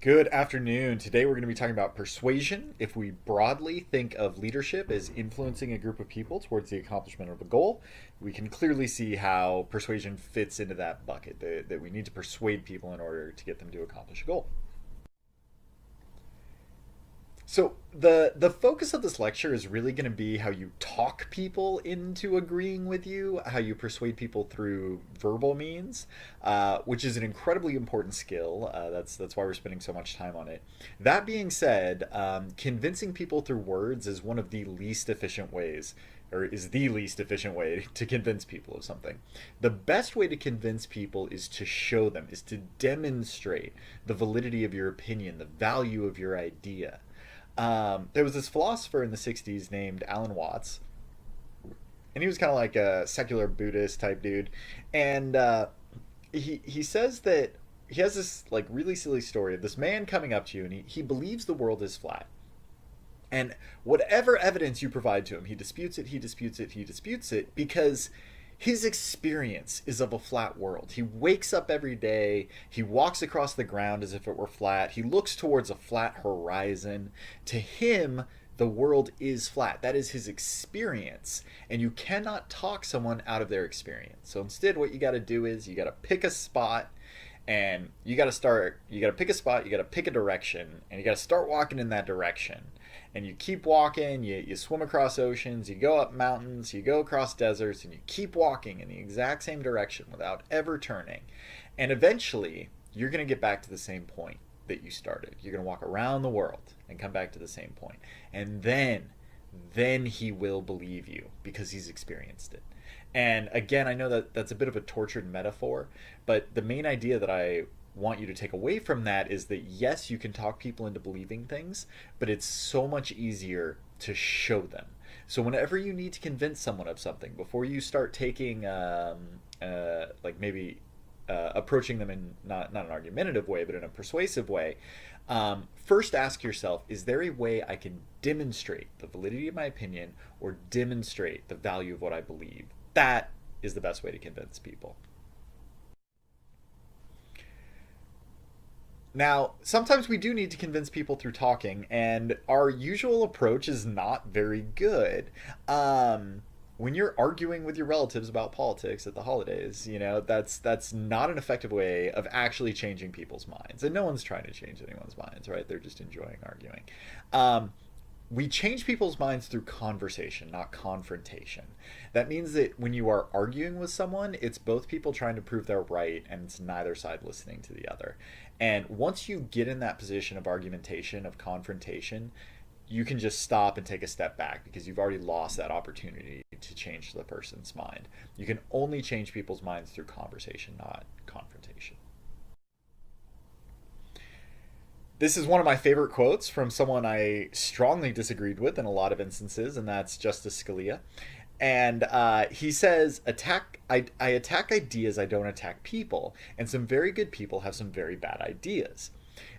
Good afternoon. Today we're going to be talking about persuasion. If we broadly think of leadership as influencing a group of people towards the accomplishment of a goal, we can clearly see how persuasion fits into that bucket, that we need to persuade people in order to get them to accomplish a goal. So the focus of this lecture is really going to be how you talk people into agreeing with you, how you persuade people through verbal means, which is an incredibly important skill. That's why we're spending so much time on it. That being said, convincing people through words is one of the least efficient ways, or is the least efficient way to convince people of something. The best way to convince people is to show them, is to demonstrate the validity of your opinion, the value of your idea. There was this philosopher in the 60s named Alan Watts, and he was kind of like a secular Buddhist type dude. And he says that he has this like really silly story of this man coming up to you, and he believes the world is flat. And whatever evidence you provide to him, he disputes it, he disputes it, he disputes it, because his experience is of a flat world. He wakes up every day, he walks across the ground as if it were flat, he looks towards a flat horizon. To him, the world is flat. That is his experience. And you cannot talk someone out of their experience. So instead, what you got to do is you got to pick a spot, and you got to pick a spot, you got to pick a direction, and you got to start walking in that direction. And you keep walking, you swim across oceans, you go up mountains, you go across deserts, and you keep walking in the exact same direction without ever turning. And eventually, you're going to get back to the same point that you started. You're going to walk around the world and come back to the same point. And then he will believe you because he's experienced it. And again, I know that that's a bit of a tortured metaphor, but the main idea that I want you to take away from that is that yes, you can talk people into believing things, but it's so much easier to show them. So whenever you need to convince someone of something, before you start taking like maybe approaching them in not an argumentative way, but in a persuasive way, first ask yourself, is there a way I can demonstrate the validity of my opinion or demonstrate the value of what I believe? That is the best way to convince people. Now, sometimes we do need to convince people through talking, and our usual approach is not very good. When you're arguing with your relatives about politics at the holidays, that's not an effective way of actually changing people's minds. And no one's trying to change anyone's minds, right? They're just enjoying arguing. Um, we change people's minds through conversation, not confrontation. That means that when you are arguing with someone, it's both people trying to prove they're right and it's neither side listening to the other. And once you get in that position of argumentation, of confrontation, you can just stop and take a step back because you've already lost that opportunity to change the person's mind. You can only change people's minds through conversation, not confrontation. This is one of my favorite quotes from someone I strongly disagreed with in a lot of instances, and that's Justice Scalia. And he says, I attack ideas, I don't attack people. And some very good people have some very bad ideas.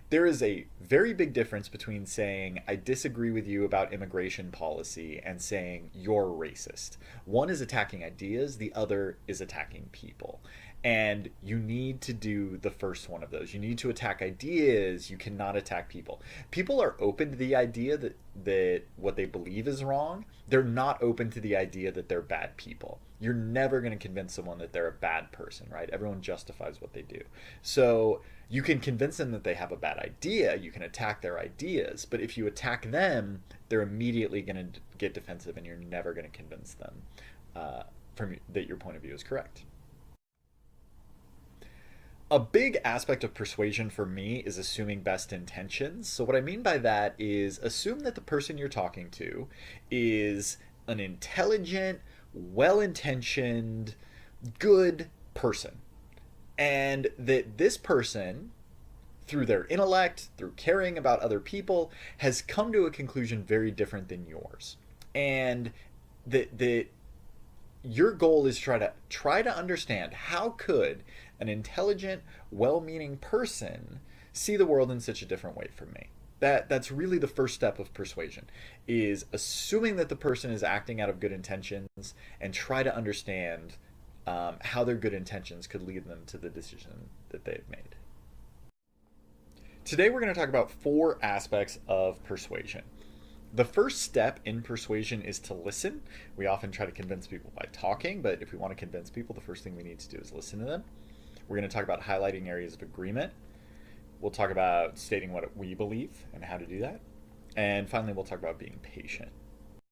There is a very big difference between saying, I disagree with you about immigration policy, and saying, you're racist. One is attacking ideas, the other is attacking people. And you need to do the first one of those. You need to attack ideas. You cannot attack people. People are open to the idea that what they believe is wrong. They're not open to the idea that they're bad people. You're never going to convince someone that they're a bad person, right? Everyone justifies what they do. So you can convince them that they have a bad idea. You can attack their ideas. But if you attack them, they're immediately going to get defensive, and you're never going to convince them that your point of view is correct. A big aspect of persuasion for me is assuming best intentions. So, what I mean by that is assume that the person you're talking to is an intelligent, well intentioned, good person. And that this person, through their intellect, through caring about other people, has come to a conclusion very different than yours. And that your goal is try to understand how could an intelligent, well-meaning person see the world in such a different way from me. That's really the first step of persuasion, is assuming that the person is acting out of good intentions and try to understand how their good intentions could lead them to the decision that they've made. Today we're going to talk about 4 aspects of persuasion. The first step in persuasion is to listen. We often try to convince people by talking, but if we want to convince people, the first thing we need to do is listen to them. We're going to talk about highlighting areas of agreement. We'll talk about stating what we believe and how to do that. And finally, we'll talk about being patient.